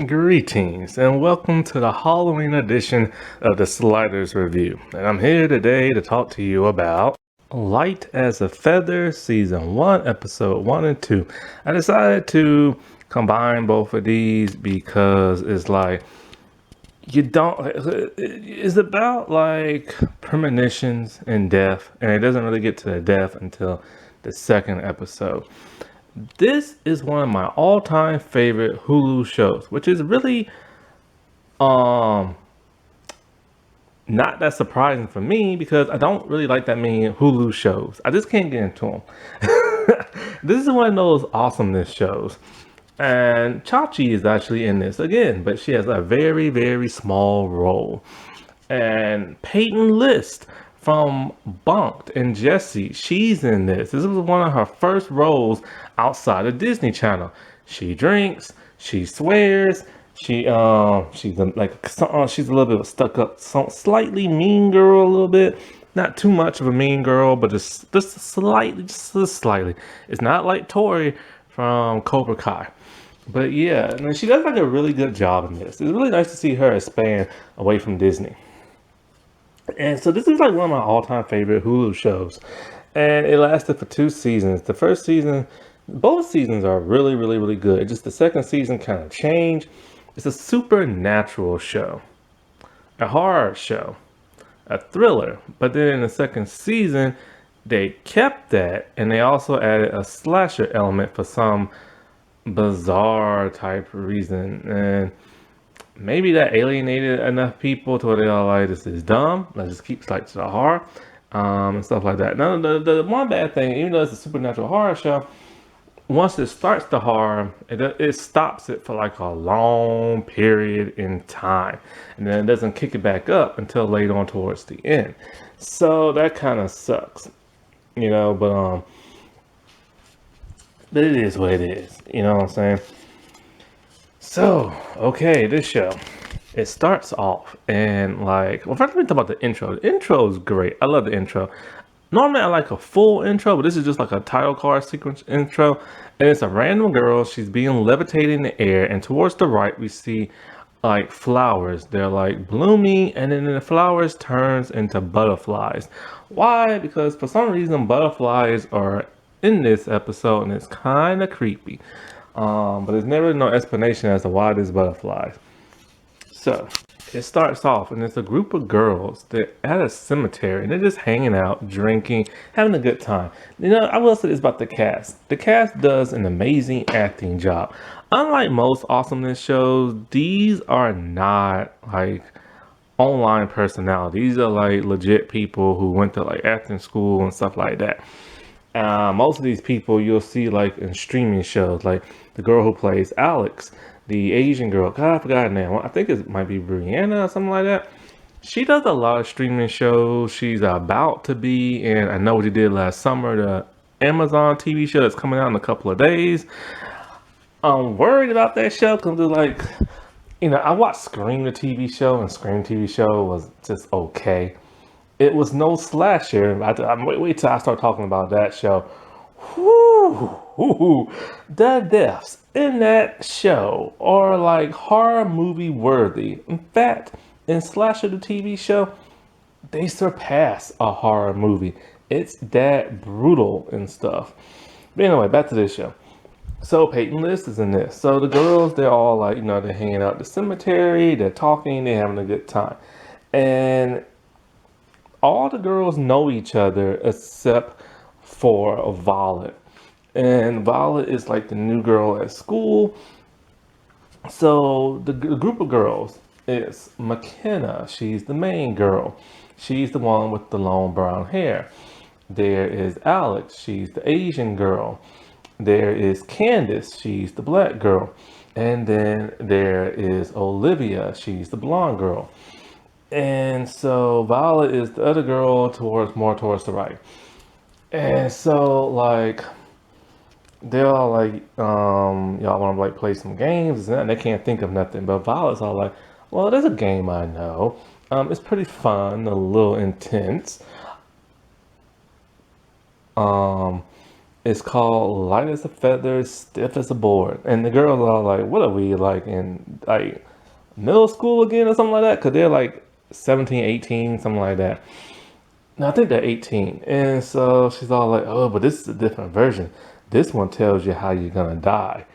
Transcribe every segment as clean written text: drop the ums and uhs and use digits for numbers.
Greetings and welcome to the Halloween edition of the Sliders Review. And I'm here today to talk to you about Light as a Feather Season 1, Episode 1 and 2. I decided to combine both of these because it's like, it's about like premonitions and death, and it doesn't really get to the death until the second episode. This is one of my all-time favorite Hulu shows, which is really um not that surprising for me because I don't really like that many Hulu shows. I just can't get into them. This is one of those awesomeness shows. And Chachi is actually in this again, but she has a very, very small role. And Peyton List from Bunked and Jesse, she's in this. This was one of her first roles outside of Disney Channel. She drinks, she swears, she's she's a little bit of a stuck up, slightly mean girl a little bit. Not too much of a mean girl, but just slightly. It's not like Tori from Cobra Kai. But yeah, and she does like a really good job in this. It's really nice to see her expand away from Disney. And so this is like one of my all-time favorite Hulu shows. And it lasted for 2 seasons. The first season, both seasons are really, really, really good. Just the second season kind of changed. It's a supernatural show, a horror show, a thriller. But then in the second season, they kept that and they also added a slasher element for some bizarre type reason. And maybe that alienated enough people to where they are like, this is dumb. Let's just keep like to the horror, and stuff like that. Now, the one bad thing, even though it's a supernatural horror show, once it starts the horror, it stops it for like a long period in time, and then it doesn't kick it back up until later on towards the end. So that kind of sucks, you know. But it is what it is. You know what I'm saying? So, okay, this show, it starts off and like, well, first let me talk about the intro. The intro is great. I love the intro. Normally I like a full intro, but this is just like a title card sequence intro. And it's a random girl. She's being levitated in the air. And towards the right, we see like flowers. They're like blooming. And then the flowers turns into butterflies. Why? Because for some reason, butterflies are in this episode and it's kind of creepy. But there's never no explanation as to why there's butterflies. So it starts off and it's a group of girls that at a cemetery and they're just hanging out, drinking, having a good time. You know, I will say this about the cast. The cast does an amazing acting job. Unlike most awesomeness shows, these are not like online personalities. These are like legit people who went to like acting school and stuff like that. Most of these people you'll see like in streaming shows, like the girl who plays Alex, the Asian girl. God, I forgot her name. I think it might be Brianna or something like that. She does a lot of streaming shows. She's about to be, and I know what she did last summer, the Amazon TV show that's coming out in a couple of days. I'm worried about that show because it's like, you know, I watched Scream the TV show, and Scream TV show was just okay. It was no slasher. Wait till I start talking about that show. Whoo, the deaths in that show are like horror movie worthy. In fact, in Slasher the TV show, they surpass a horror movie. It's that brutal and stuff. But anyway, back to this show. So Peyton List is in this. So the girls, they're all like, you know, they're hanging out at the cemetery, they're talking, they're having a good time. And all the girls know each other except for Violet. And Violet is like the new girl at school. So the group of girls is McKenna. She's the main girl. She's the one with the long brown hair. There is Alex. She's the Asian girl. There is Candace. She's the black girl. And then there is Olivia. She's the blonde girl. And so Violet is the other girl more towards the right. And so like they're all like, y'all want to like play some games, and they can't think of nothing. But Violet's all like, well, there's a game I know. It's pretty fun, a little intense. Um, It's called Light as a Feather, Stiff as a Board. And the girls are like, what are we like in like middle school again or something like that? Because they're like 17, 18, something like that. No, I think they're 18. And so she's all like, oh, but this is a different version. This one tells you how you're going to die.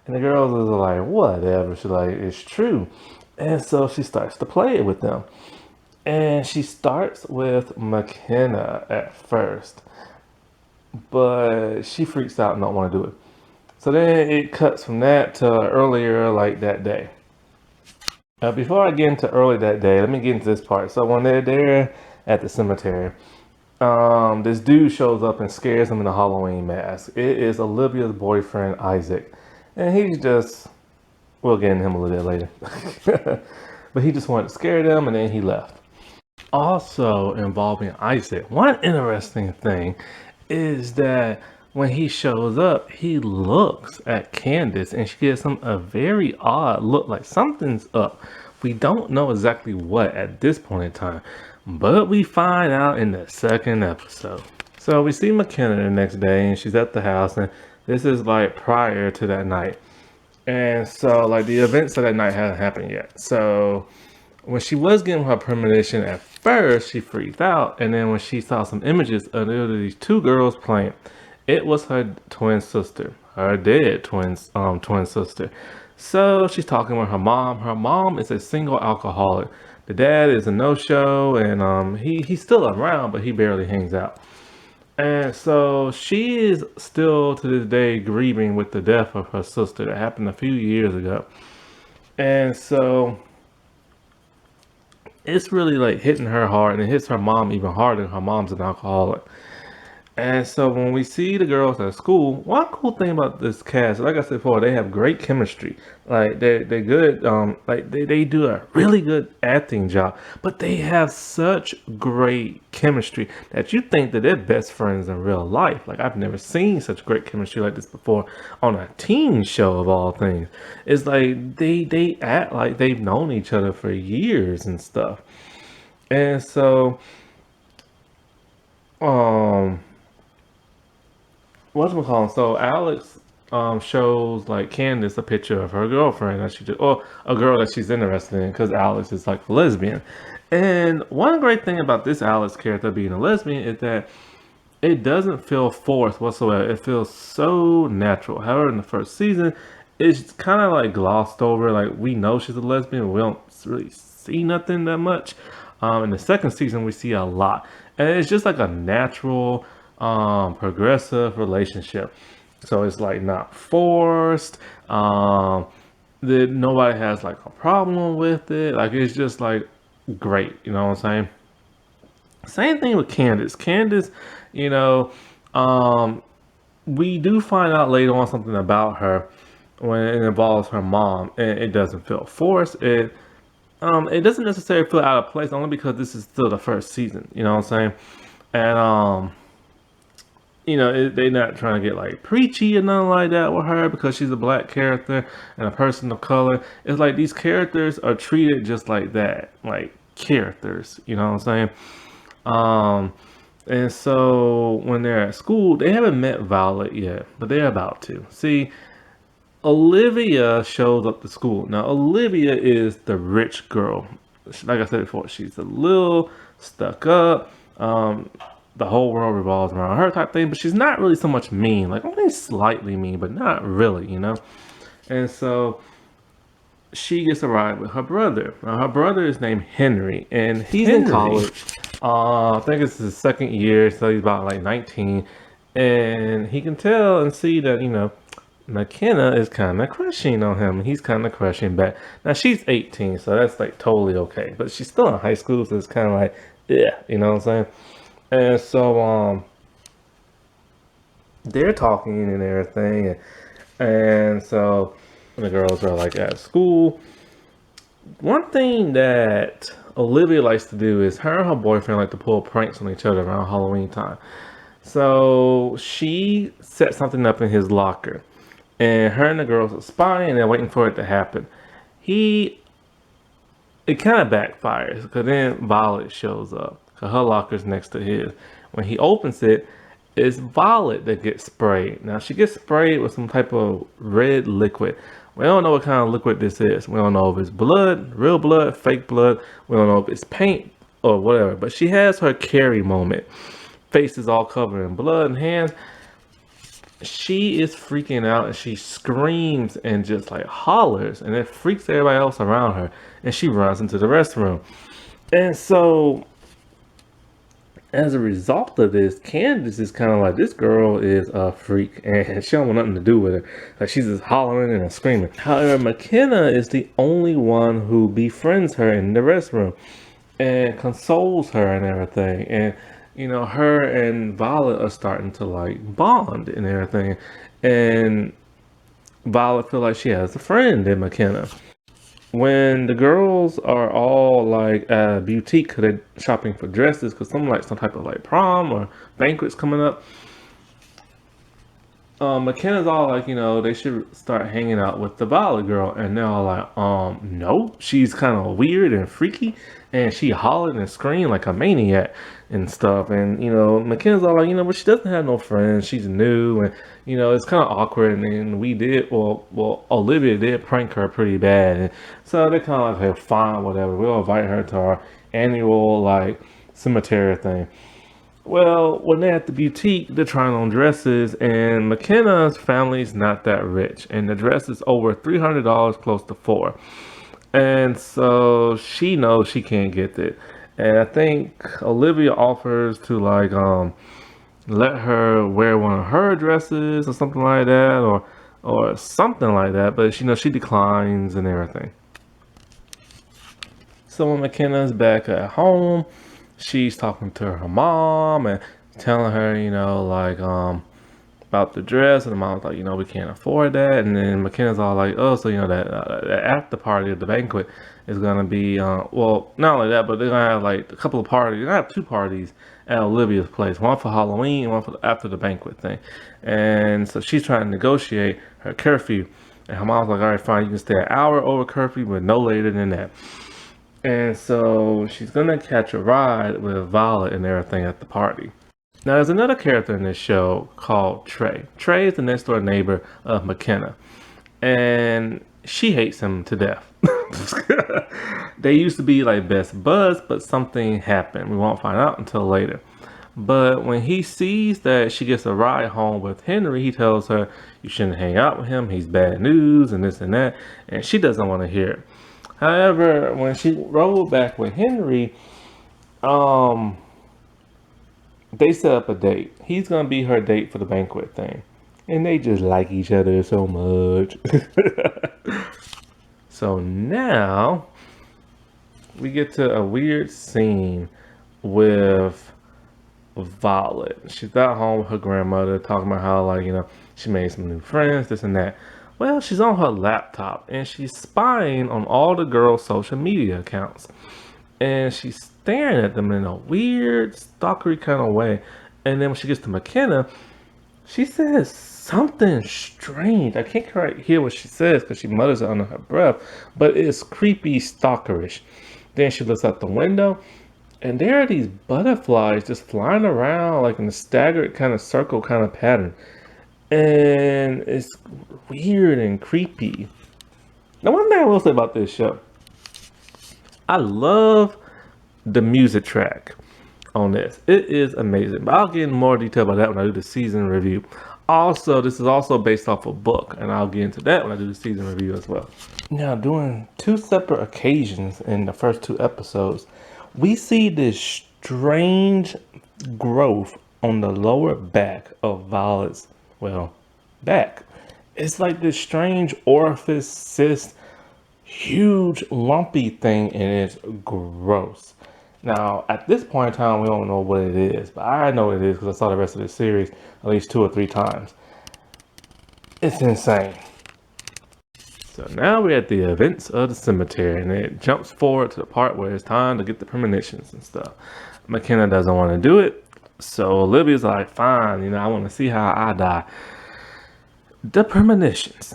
And the girls are like, whatever. She's like, it's true. And so she starts to play it with them. And she starts with McKenna at first, but she freaks out and don't want to do it. So then it cuts from that to earlier, like that day. Before I get into early that day, let me get into this part. So when they're there at the cemetery, this dude shows up and scares him in a Halloween mask. It is Olivia's boyfriend, Isaac. And he's just, we'll get into him a little bit later. But he just wanted to scare them and then he left. Also involving Isaac, one interesting thing is that when he shows up, he looks at Candace and she gives him a very odd look, like something's up. We don't know exactly what at this point in time, but we find out in the second episode. So we see McKenna the next day and she's at the house, and this is like prior to that night. And so like the events of that night hadn't happened yet. So when she was getting her premonition at first, she freaked out, and then when she saw some images of these two girls playing, it was her twin sister, her dead twin sister. So she's talking with her mom. Her mom is a single alcoholic. The dad is a no-show, and he's still around, but he barely hangs out. And so she is still to this day grieving with the death of her sister that happened a few years ago. And so it's really like hitting her hard, and it hits her mom even harder. Her mom's an alcoholic. And so when we see the girls at school, one cool thing about this cast, like I said before, they have great chemistry. Like they're good. Like they do a really good acting job, but they have such great chemistry that you think that they're best friends in real life. Like I've never seen such great chemistry like this before on a teen show of all things. It's like they act like they've known each other for years and stuff. And so um what's so Alex shows like Candace a picture of her girlfriend that she just, or a girl that she's interested in, because Alex is like a lesbian. And one great thing about this Alex character being a lesbian is that it doesn't feel forced whatsoever. It feels so natural. However, in the first season, it's kind of like glossed over. Like we know she's a lesbian, we don't really see nothing that much. In the second season, we see a lot, and it's just like a natural, progressive relationship. So it's like not forced. That nobody has like a problem with it. Like it's just like great. You know what I'm saying? Same thing with Candace. Candace, you know, um, we do find out later on something about her when it involves her mom, and it doesn't feel forced. It doesn't necessarily feel out of place, only because this is still the first season. You know what I'm saying? And they're not trying to get like preachy or nothing like that with her because she's a black character and a person of color. It's like these characters are treated just like that, like characters. You know what I'm saying? Um, and so when they're at school, they haven't met Violet yet, but they're about to. See, Olivia shows up to school. Now, Olivia is the rich girl. Like I said before, she's a little stuck up. The whole world revolves around her type thing, but she's not really so much mean. Like, only slightly mean, but not really, you know? And so she gets a ride with her brother. Now, her brother is named Henry, and he's in college. I think it's his second year, so he's about like 19. And he can tell and see that, McKenna is kind of crushing on him, and he's kind of crushing back. Now, she's 18, so that's like totally okay. But she's still in high school, so it's kind of like, yeah, you know what I'm saying? And so, they're talking and everything. And so the girls are like at school. One thing that Olivia likes to do is her and her boyfriend like to pull pranks on each other around Halloween time. So she set something up in his locker, and her and the girls are spying and they're waiting for it to happen. It kind of backfires because then Violet shows up because her locker's next to his. When he opens it, It's Violet that gets sprayed. Now she gets sprayed with some type of red liquid. We don't know what kind of liquid this is. We don't know if it's blood, real blood, fake blood. We don't know if it's paint or whatever. But she has her Carrie moment. Face is all covered in blood and hands. She is freaking out and she screams and just like hollers, and it freaks everybody else around her, and she runs into the restroom. And so as a result of this, Candace is kind of like, this girl is a freak and she don't want nothing to do with her. Like, she's just hollering and screaming. However, McKenna is the only one who befriends her in the restroom and consoles her and everything. And, you know, her and Violet are starting to like bond and everything. And Violet feel like she has a friend in McKenna. When the girls are all like at a boutique, cause they're shopping for dresses, cause some type of like prom or banquets coming up. McKenna's all like, you know, they should start hanging out with the Violet girl, and they're all like, no, she's kind of weird and freaky, and she hollered and screamed like a maniac and stuff. And you know, McKenna's all like, you know, but she doesn't have no friends. She's new, and you know, it's kind of awkward. And then Olivia did prank her pretty bad, and so they're kind of like, hey, fine, whatever. We'll invite her to our annual like cemetery thing. Well, when they're at the boutique, they're trying on dresses, and McKenna's family's not that rich, and the dress is over $300, close to four. And so she knows she can't get it. And I think Olivia offers to like let her wear one of her dresses or something like that, or something like that, but you know, she declines and everything. So when McKenna's back at home, she's talking to her mom and telling her, you know, like about the dress, and the mom's like, you know, we can't afford that. And then McKenna's all like, oh, so you know that the after party at the banquet is gonna be well, not only that, but they're gonna have like a couple of parties. They're gonna have two parties at Olivia's place, one for Halloween and one for after the banquet thing. And so she's trying to negotiate her curfew, and her mom's like, all right, fine, you can stay an hour over curfew, but no later than that. And so she's gonna catch a ride with Violet and everything at the party. Now, there's another character in this show called Trey. Trey is the next door neighbor of McKenna, and she hates him to death. They used to be like best buds, but something happened. We won't find out until later. But when he sees that she gets a ride home with Henry, he tells her, you shouldn't hang out with him. He's bad news and this and that. And she doesn't want to hear it. However, when she rolled back with Henry, they set up a date. He's gonna be her date for the banquet thing. And they just like each other so much. So now we get to a weird scene with Violet. She's at home with her grandmother talking about how, like, you know, she made some new friends, this and that. Well, she's on her laptop and she's spying on all the girls' social media accounts. And she's staring at them in a weird, stalkery kind of way. And then when she gets to McKenna, she says something strange. I can't quite hear what she says because she mutters it under her breath, but it's creepy, stalkerish. Then she looks out the window, and there are these butterflies just flying around like in a staggered kind of circle kind of pattern. And it's weird and creepy. Now, one thing I will say about this show, I love the music track on this. It is amazing. But I'll get in more detail about that when I do the season review. Also, this is also based off a book, and I'll get into that when I do the season review as well. Now, during two separate occasions in the first two episodes, we see this strange growth on the lower back of Violet's, back. It's like this strange orifice, cyst, huge lumpy thing, and it's gross. Now, at this point in time, we don't know what it is, but I know what it is because I saw the rest of the series at least 2 or 3 times. It's insane. So now we're at the events of the cemetery, and it jumps forward to the part where it's time to get the premonitions and stuff. McKenna doesn't want to do it, so Olivia's like, fine, you know, I want to see how I die. The premonitions.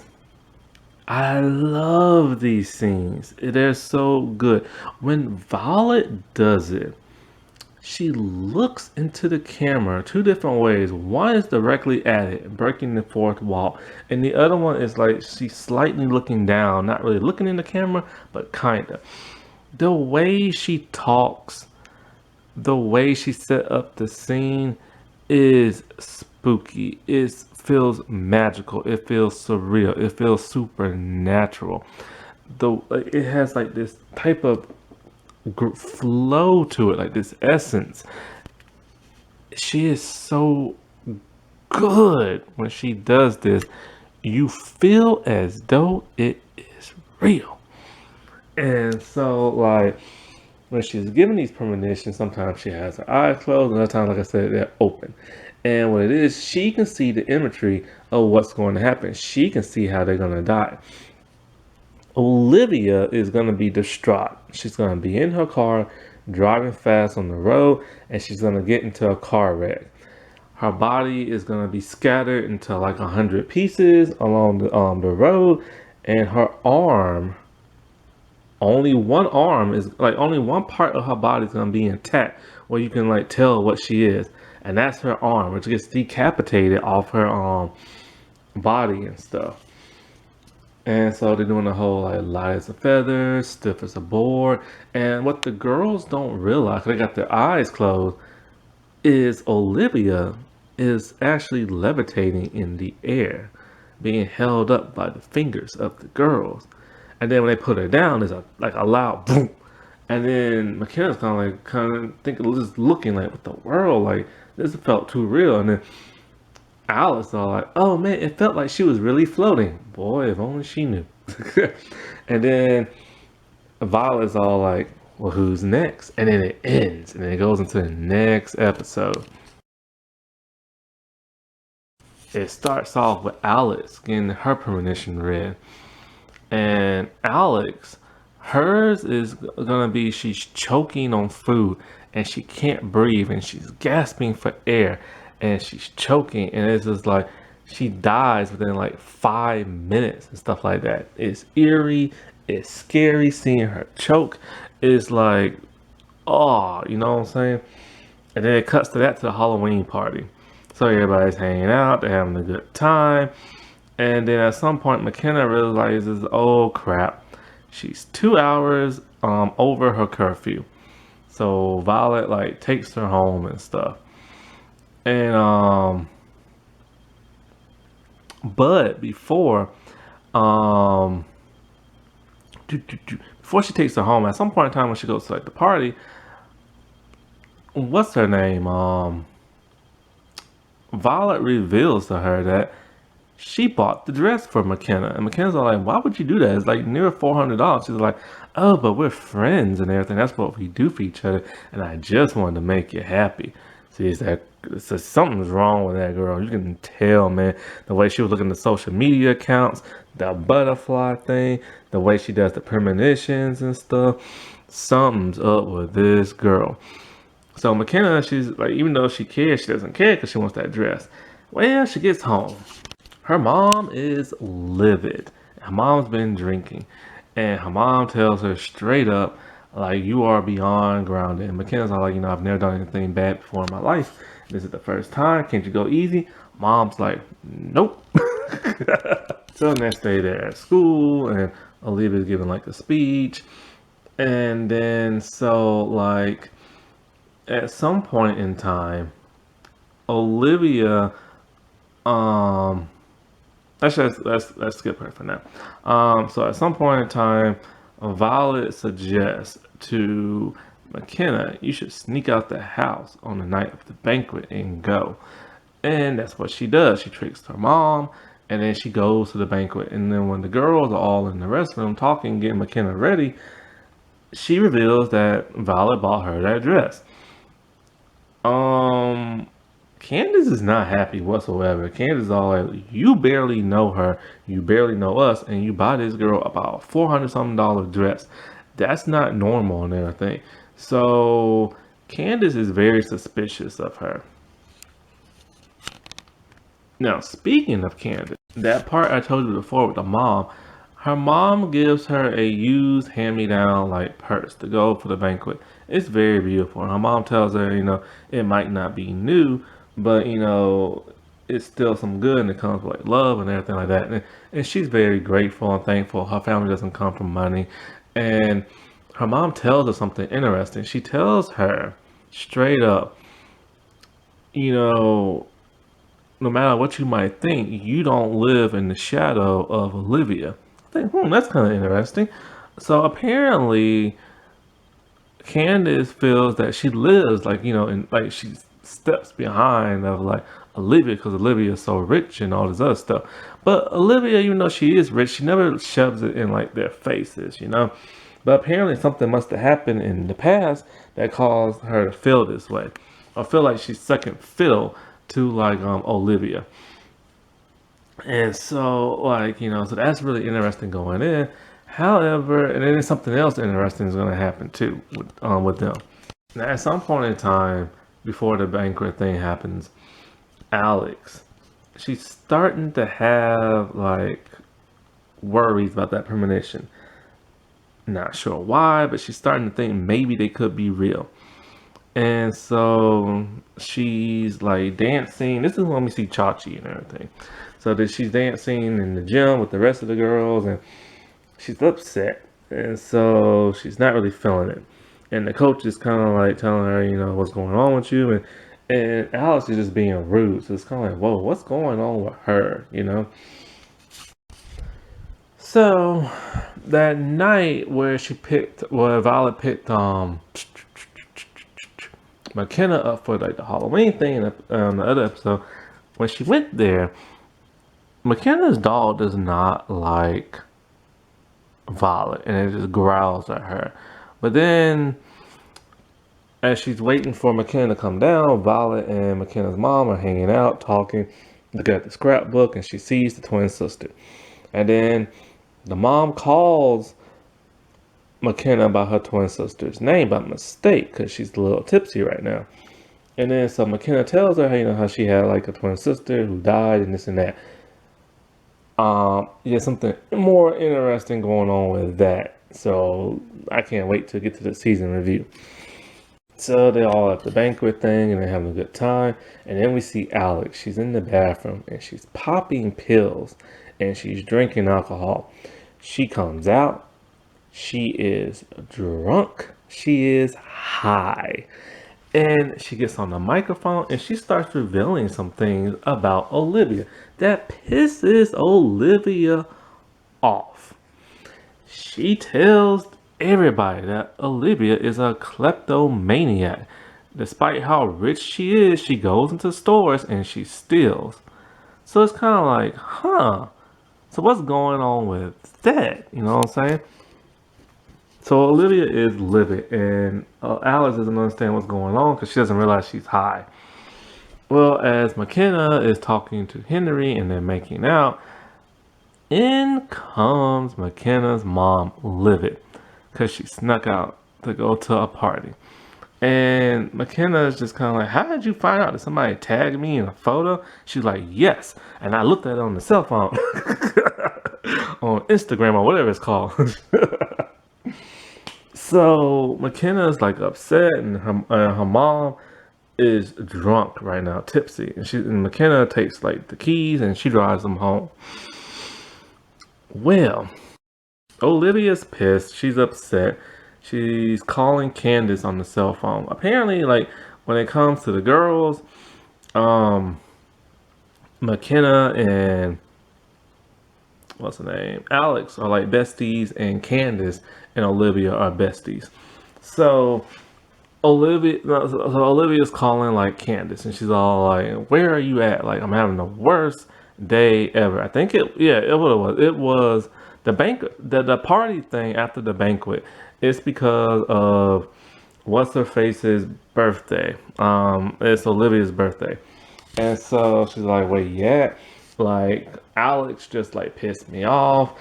I love these scenes. They're so good. When Violet does it, she looks into the camera two different ways. One is directly at it, breaking the fourth wall, and the other one is like she's slightly looking down, not really looking in the camera, but kinda. The way she talks, the way she set up the scene is spooky. It feels magical. It feels surreal. It feels supernatural. It has like this type of flow to it, like this essence. She is so good when she does this. You feel as though it is real. And so, like, when she's given these premonitions, sometimes she has her eyes closed, and other times, like I said, they're open. And what it is, she can see the imagery of what's going to happen. She can see how they're going to die. Olivia is going to be distraught. She's going to be in her car, driving fast on the road, and she's going to get into a car wreck. Her body is going to be scattered into like 100 pieces along the road, and her arm, only one arm is like only one part of her body is gonna be intact where you can like tell what she is, and that's her arm, which gets decapitated off her body and stuff. And so they're doing the whole like light as a feather, stiff as a board. And what the girls don't realize, they got their eyes closed, is Olivia is actually levitating in the air, being held up by the fingers of the girls. And then when they put her down, there's a loud boom. And then McKenna's kind of thinking, just looking like, what the world? Like, this felt too real. And then Alice all like, oh man, it felt like she was really floating. Boy, if only she knew. And then Violet's all like, well, who's next? And then it ends, and then it goes into the next episode. It starts off with Alex getting her premonition read. And Alex, hers is gonna be she's choking on food and she can't breathe and she's gasping for air and she's choking, and it's just like she dies within like 5 minutes and stuff like that. It's eerie, it's scary seeing her choke. It's like, oh, you know what I'm saying? And then it cuts to the Halloween party. So everybody's hanging out, they're having a good time. And then at some point, McKenna realizes, oh crap, she's 2 hours over her curfew. So Violet like takes her home and stuff. And but before before she takes her home, at some point in time when she goes to like the party, what's her name? Violet reveals to her that she bought the dress for McKenna. And McKenna's all like, why would you do that? It's like near $400. She's like, oh, but we're friends and everything. That's what we do for each other. And I just wanted to make you happy. See, so something's wrong with that girl. You can tell, man. The way she was looking at the social media accounts, the butterfly thing, the way she does the premonitions and stuff. Something's up with this girl. So McKenna, she's like, even though she cares, she doesn't care because she wants that dress. Well, she gets home. Her mom is livid. Her mom's been drinking. And her mom tells her straight up, like, you are beyond grounded. And McKenna's all like, I've never done anything bad before in my life. This is the first time. Can't you go easy? Mom's like, nope. So next day they're at school and Olivia's giving like a speech. And then so like at some point in time, Olivia actually, let's skip her for now. So at some point in time, Violet suggests to McKenna, you should sneak out the house on the night of the banquet and go. And that's what she does. She tricks her mom, and then she goes to the banquet. And then when the girls are all in the restroom talking, getting McKenna ready, she reveals that Violet bought her that dress. Candace is not happy whatsoever. Candace is all like, you barely know her, you barely know us, and you buy this girl about $400 something dress. That's not normal and everything. So Candace is very suspicious of her. Now, speaking of Candace, that part I told you before with the mom, Her mom gives her a used hand-me-down like purse to go for the banquet. It's very beautiful. And her mom tells her, it might not be new, but it's still some good and it comes with like love and everything like that. And she's very grateful and thankful. Her family doesn't come from money. And her mom tells her something interesting. She tells her straight up, you know, no matter what you might think, you don't live in the shadow of Olivia. I think, that's kind of interesting. So apparently, Candace feels that she lives like, and like she steps behind of like Olivia because Olivia is so rich and all this other stuff. But Olivia, even though she is rich, she never shoves it in like their faces. But apparently something must have happened in the past that caused her to feel this way. I feel like she's second fiddle to like Olivia. And so like, so that's really interesting going in. However, and then something else interesting is gonna happen too with them. Now at some point in time before the banquet thing happens, Alex, she's starting to have like worries about that premonition. Not sure why, but she's starting to think maybe they could be real. And so she's like dancing. This is when we see Chachi and everything. So that she's dancing in the gym with the rest of the girls, and she's upset. And so she's not really feeling it. And the coach is kind of like telling her, what's going on with you, and Alice is just being rude. So it's kind of like, whoa, what's going on with her? So that night where Violet picked McKenna up for like the Halloween thing in the other episode, when she went there, McKenna's dog does not like Violet, and it just growls at her. But then, as she's waiting for McKenna to come down, Violet and McKenna's mom are hanging out, talking, looking at the scrapbook, and she sees the twin sister. And then the mom calls McKenna by her twin sister's name by mistake because she's a little tipsy right now. And then so McKenna tells her, how she had like a twin sister who died and this and that. Yeah, something more interesting going on with that. So I can't wait to get to the season review. So they're all at the banquet thing and they're having a good time. And then we see Alex. She's in the bathroom and she's popping pills and she's drinking alcohol. She comes out. She is drunk. She is high. And she gets on the microphone and she starts revealing some things about Olivia that pisses Olivia off. She tells everybody that Olivia is a kleptomaniac. Despite how rich she is, she goes into stores and she steals. So it's kind of like, so what's going on with that? You know what I'm saying? So Olivia is livid, and Alice doesn't understand what's going on because she doesn't realize she's high. Well, as McKenna is talking to Henry and they're making out, in comes McKenna's mom, livid, because she snuck out to go to a party. And McKenna is just kind of like, how did you find out that somebody tagged me in a photo? She's like, yes. And I looked at it on the cell phone, on Instagram or whatever it's called. So McKenna's like upset, and her mom is drunk right now, tipsy, and McKenna takes like the keys and she drives them home. Well, Olivia's pissed. She's upset. She's calling Candace on the cell phone. Apparently, like when it comes to the girls, McKenna and what's her name? Alex are like besties, and Candace and Olivia are besties. So Olivia's calling like Candace, and she's all like, "Where are you at? Like, I'm having the worst day ever." I think it was. It was the banquet, the party thing after the banquet. It's because of what's her face's birthday. It's Olivia's birthday. And so she's like, where you at? Like, Alex just like pissed me off.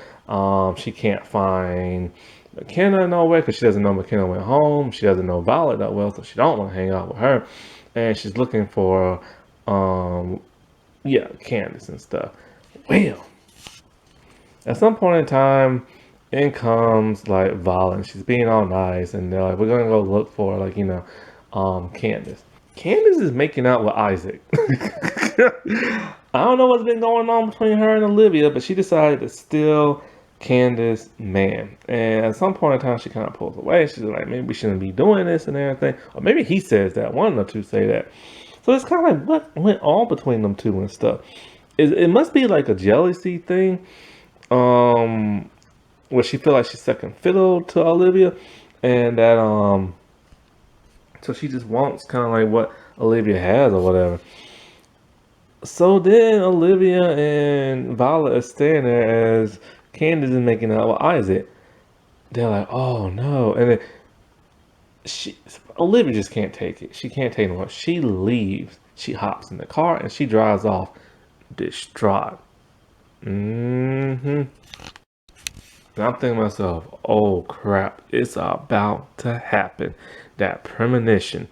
She can't find McKenna nowhere because she doesn't know McKenna went home. She doesn't know Violet that well, so she don't want to hang out with her. And she's looking for, Candace and stuff. Well, At some point in time, in comes like Valen. She's being all nice, and they're like, "We're gonna go look for like Candace." Candace is making out with Isaac. I don't know what's been going on between her and Olivia, but she decided to steal Candace man. And at some point in time, she kind of pulls away. She's like, maybe we shouldn't be doing this and everything. Or maybe he says that. One of the two say that. So it's kind of like what went on between them two and stuff. It must be like a jealousy thing. Where she feel like she's second fiddle to Olivia, and that so she just wants kind of like what Olivia has or whatever. So then Olivia and Violet are staying there as Candace is making out with Isaac. They're like, oh no, and then she Olivia just can't take it. She can't take it anymore. She leaves. She hops in the car and she drives off, distraught. And I'm thinking to myself, oh crap, it's about to happen. That premonition.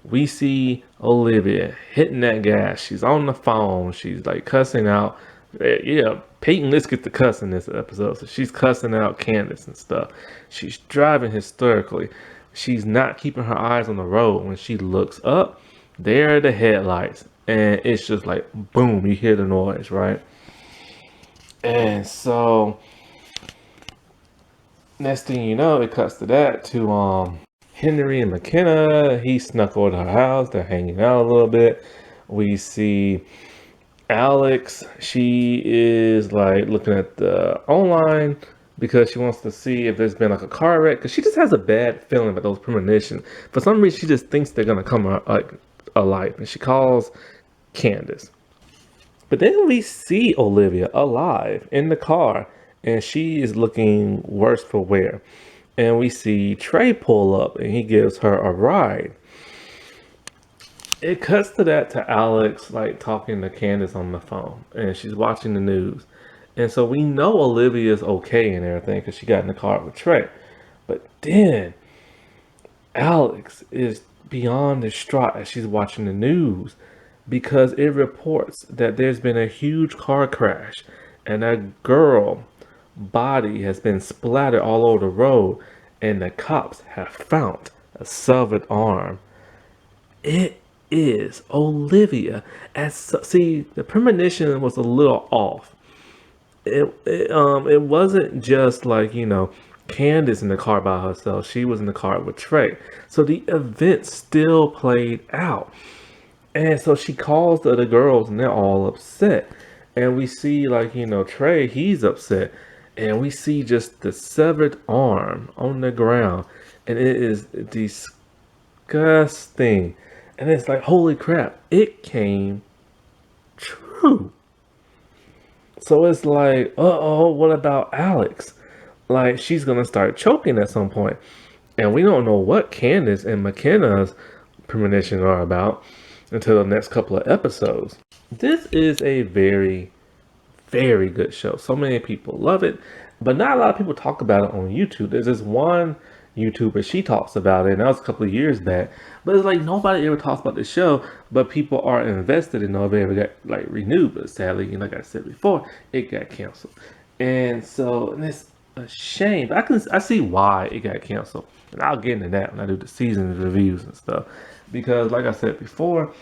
We see Olivia hitting that gas. She's on the phone. She's like cussing out. Yeah, Peyton, let's get the cuss in this episode. So she's cussing out Candace and stuff. She's driving hysterically. She's not keeping her eyes on the road. When she looks up, there are the headlights. And it's just like, boom, you hear the noise, right? And so next thing you know, it cuts to that to Henry and McKenna. He snuck over to her house. They're hanging out a little bit. We see Alex. She is like looking at the online because she wants to see if there's been like a car wreck. Because she just has a bad feeling about those premonitions. For some reason, she just thinks they're gonna come like alive, and she calls Candace. But then we see Olivia alive in the car, and she is looking worse for wear. And we see Trey pull up, and he gives her a ride. It cuts to that to Alex like talking to Candace on the phone, and she's watching the news. And so we know Olivia's okay and everything because she got in the car with Trey. But then Alex is beyond distraught as she's watching the news because it reports that there's been a huge car crash and a girl body has been splattered all over the road, and the cops have found a severed arm. It is Olivia. See, the premonition was a little off. It wasn't just like Candace in the car by herself. She was in the car with Trey. So the event still played out. And so she calls the other girls and they're all upset. And we see Trey, he's upset. And we see just the severed arm on the ground. And it is disgusting. And it's like, holy crap, it came true. So it's like, uh-oh, what about Alex? Like, she's going to start choking at some point. And we don't know what Candace and McKenna's premonition are about until the next couple of episodes. This is a very, very good show. So many people love it, but not a lot of people talk about it on YouTube. There's this one YouTuber, she talks about it, and that was a couple of years back. But it's like nobody ever talks about the show, but people are invested in it. It ever got like renewed, but sadly, like I said before, it got canceled. And so it's a shame. I see why it got canceled, and I'll get into that when I do the season reviews and stuff. Because like I said before,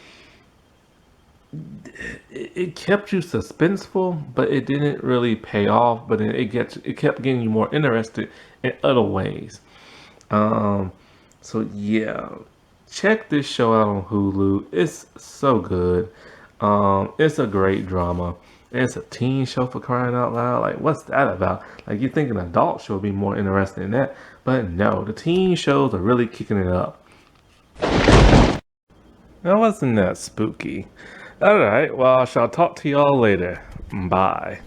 it kept you suspenseful, but it didn't really pay off. But it kept getting you more interested in other ways. So yeah, check this show out on Hulu. It's so good. It's a great drama. It's a teen show, for crying out loud. Like, what's that about? Like, you think an adult show would be more interesting than that, but no, the teen shows are really kicking it up. That wasn't that spooky. All right, well, I shall talk to y'all later. Bye.